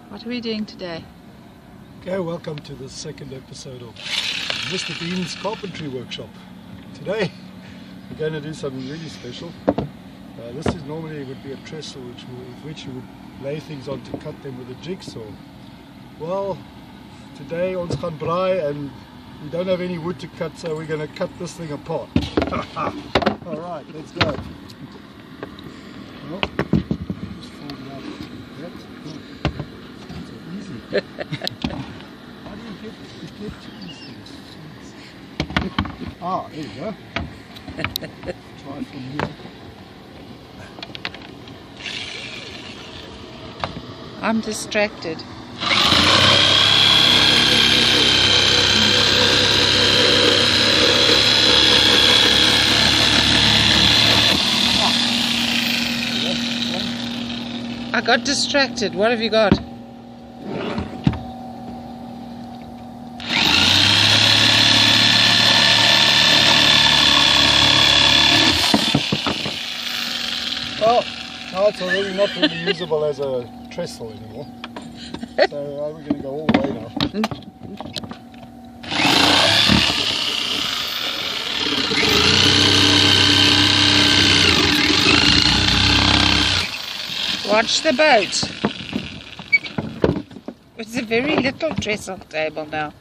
What are we doing today? Okay, welcome to the second episode of Mr. Bean's carpentry workshop. Today we're going to do something really special. This is normally would be a trestle which you would lay things on to cut them with a jigsaw. Well, today ons gaan braai and we don't have any wood to cut, so we're going to cut this thing apart. Alright, let's go. Well, just fold it out. That's so easy. How do you get to these things? Ah, there you go. Try from here. I'm distracted. I got distracted. What have you got? Well, now it's already not really usable as a trestle anymore. So we're going to go all the way now. Watch the boat. It's a very little trestle table now.